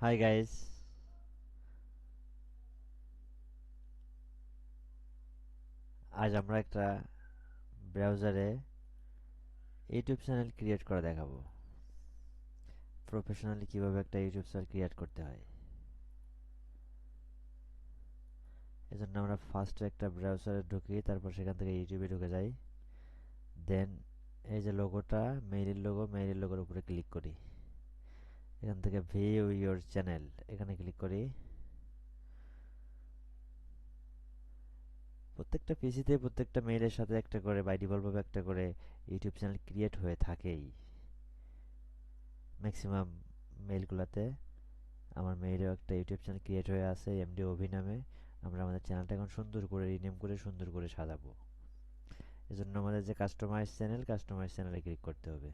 Hi guys, আজ আমরা একটা ব্রাউজারে ইউটিউব চ্যানেল ক্রিয়েট করে দেখাবো। প্রফেশনালি কিভাবে একটা ইউটিউব চ্যানেল ক্রিয়েট করতে হয়। এজন্য আমরা ফার্স্টে একটা ব্রাউজারে ঢুকি, তারপর সেখান থেকে ইউটিউবে ঢুকে যাই। দেন এই যে লোগোটা, মেইলের লোগোর উপরে ক্লিক করি। এখান থেকে ভিউ ইওর চ্যানেল এখানে ক্লিক করি। প্রত্যেকটা পিসিতে প্রত্যেকটা মেইলের সাথে একটা করে বাই ডিফল্টভাবে একটা করে ইউটিউব চ্যানেল ক্রিয়েট হয়ে থাকেই ম্যাক্সিমাম মেইলগুলোতে। আমার মেয়েরও একটা ইউটিউব চ্যানেল ক্রিয়েট হয়ে আছে এমডি অভি নামে। আমরা আমাদের চ্যানেলটা এখন সুন্দর করে রিনেম করে সুন্দর করে সাজাবো। এজন্য আমাদের যে কাস্টমাইজ চ্যানেলে ক্লিক করতে হবে।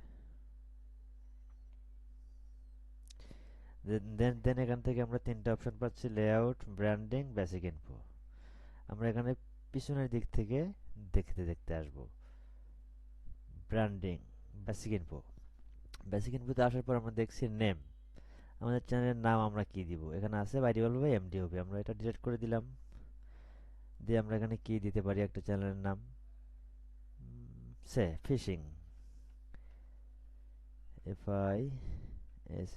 দেন এখান থেকে আমরা তিনটা অপশন পাচ্ছি: লেআউট, ব্র্যান্ডিং, বেসিক ইনফো। আমরা এখানে পিছনের দিক থেকে দেখতে দেখতে আসবো। Branding, basic info. বেসিক ইনফোতে আসার পর আমরা দেখছি নেম। আমাদের চ্যানেলের নাম আমরা কি দিব? এখানে আছে বাইরে বলবো এমডি হবে, আমরা এটা ডিলিট করে দিলাম। দিয়ে আমরা এখানে কি দিতে পারি একটা চ্যানেলের নাম? সে fishing, FISH,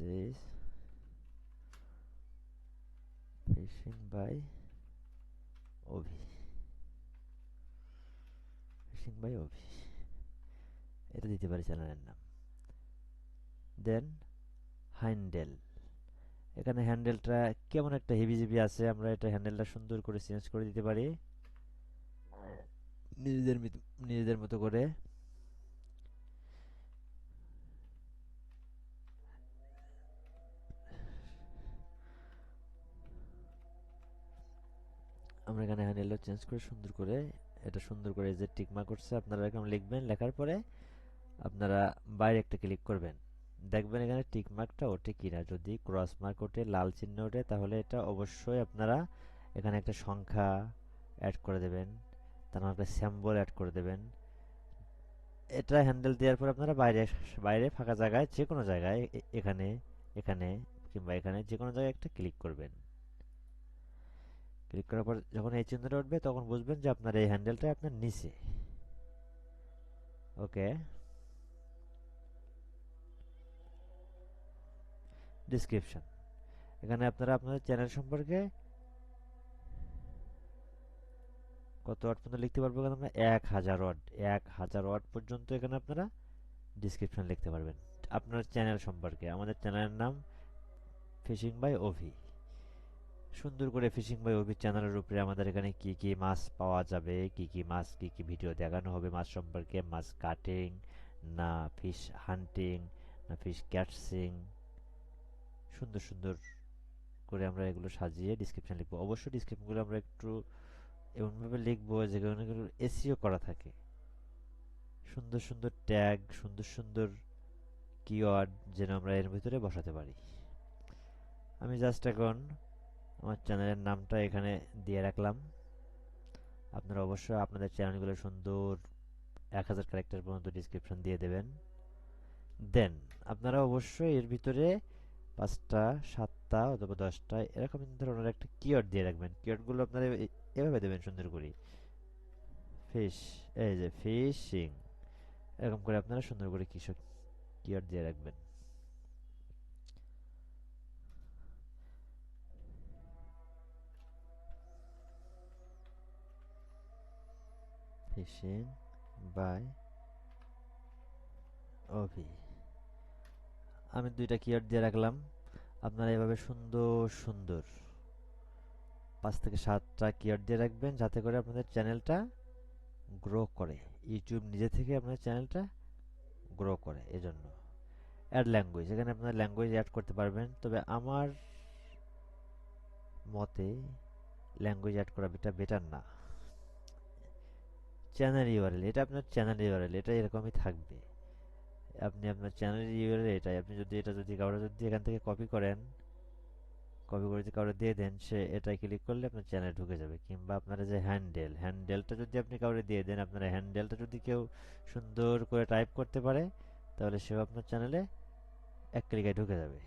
fishing by Ovi, fishing by Ovi, এটা দিতে পারি চ্যানেলের নাম। দেন হ্যান্ডেল, এখানে হ্যান্ডেলটা কেমন একটা হেভিজিবি আছে, আমরা এটা হ্যান্ডেলটা সুন্দর করে চেঞ্জ করে দিতে পারি নিজেদের মতো করে। আমরা এখানে হ্যান্ডেলটা চেঞ্জ করে সুন্দর করে এটা সুন্দর করে যে টিকমার্ক করছে আপনারা এরকম লিখবেন। লেখার পরে আপনারা বাইরে একটা ক্লিক করবেন, দেখবেন এখানে টিক মার্কটা ওঠে কিনা। যদি ক্রস মার্ক ওঠে, লাল চিহ্ন ওঠে, তাহলে এটা অবশ্যই আপনারা এখানে একটা সংখ্যা অ্যাড করে দেবেন, তারপর একটা সিম্বল অ্যাড করে দেবেন। এটা হ্যান্ডেল দেওয়ার পর আপনারা বাইরে বাইরে ফাঁকা জায়গায় যে কোনো জায়গায় এখানে এখানে কিংবা এখানে যে কোনো জায়গায় একটা ক্লিক করবেন। ক্লিক করার পর যখন এই চিহ্নটা উঠবে তখন বুঝবেন যে আপনার এই হ্যান্ডেলটা আপনার নিচে। ওকে। ডিসক্রিপশন, এখানে আপনারা আপনাদের চ্যানেল সম্পর্কে কত ওয়ার্ড পর্যন্ত লিখতে পারবো? এখানে আমরা 1000 ওয়ার্ড, 1000 ওয়ার্ড পর্যন্ত এখানে আপনারা ডিসক্রিপশন লিখতে পারবেন আপনার চ্যানেল সম্পর্কে। আমাদের চ্যানেলের নাম ফিশিং বাই ওভি। সুন্দর করে ফিশিং বাই ওভি চ্যানেলের উপরে আমাদের এখানে কি কি মাছ পাওয়া যাবে, কি কি মাছ, কি কি ভিডিও দেখানো হবে মাছ সম্পর্কে, মাছ কাটিং না ফিশ হান্টিং না ফিশ ক্যাটসিং, সুন্দর সুন্দর করে আমরা এগুলো সাজিয়ে ডিসক্রিপশন লিখবো। অবশ্যই ডিসক্রিপশনগুলো আমরা একটু এমনভাবে লিখবো যেগুলো এসইও করা থাকে। সুন্দর সুন্দর ট্যাগ, সুন্দর সুন্দর কিওয়ার্ড যেন আমরা এর ভিতরে বসাতে পারি। আমি জাস্ট এখন আমার চ্যানেলের নামটা এখানে দিয়ে রাখলাম। আপনারা অবশ্যই আপনাদের চ্যানেলগুলো সুন্দর 1000 ক্যারেক্টার পর্যন্ত ডিসক্রিপশন দিয়ে দেবেন। দেন আপনারা অবশ্যই এর ভিতরে 5টা 7টা অথবা 10টা এরকম ধরনের একটা কিওয়ার্ড দিয়ে রাখবেন। কিওয়ার্ডগুলো আপনারা এভাবে দেবেন সুন্দর করে। ফিশ, এই যে ফিশিং, এরকম করে আপনারা সুন্দর করে কিওয়ার্ড দিয়ে রাখবেন। ফিশিং বাই ওভি, আমি 2টা কিওয়ার্ড দিয়ে রাখলাম। আপনারা এভাবে সুন্দর সুন্দর 5 থেকে 7টা কিওয়ার্ড দিয়ে রাখবেন, যাতে করে আপনাদের চ্যানেলটা গ্রো করে। ইউটিউব নিজে থেকে আপনাদের চ্যানেলটা গ্রো করে। এজন্য অ্যাড ল্যাঙ্গুয়েজ, এখানে আপনার ল্যাঙ্গুয়েজ অ্যাড করতে পারবেন, তবে আমার মতে ল্যাঙ্গুয়েজ অ্যাড করা বেটার না। চ্যানেল ইউআরএল, এটা আপনার চ্যানেল ইউআরএল, এটা এরকমই থাকবে। আপনি আপনার চ্যানেল ইউআরএল এটাই। আপনি যদি এটা যদি কাউরে যদি এখান থেকে কপি করেন, কপি করে যদি কাউরে দিয়ে দেন, সে এটাই ক্লিক করলে আপনার চ্যানেলে ঢুকে যাবে। কিংবা আপনার যে হ্যান্ডেলটা যদি আপনি কাউরে দিয়ে দেন, আপনার হ্যান্ডেলটা যদি কেউ সুন্দর করে টাইপ করতে পারে, তাহলে সেও আপনার চ্যানেলে এক ক্লিকে ঢুকে যাবে।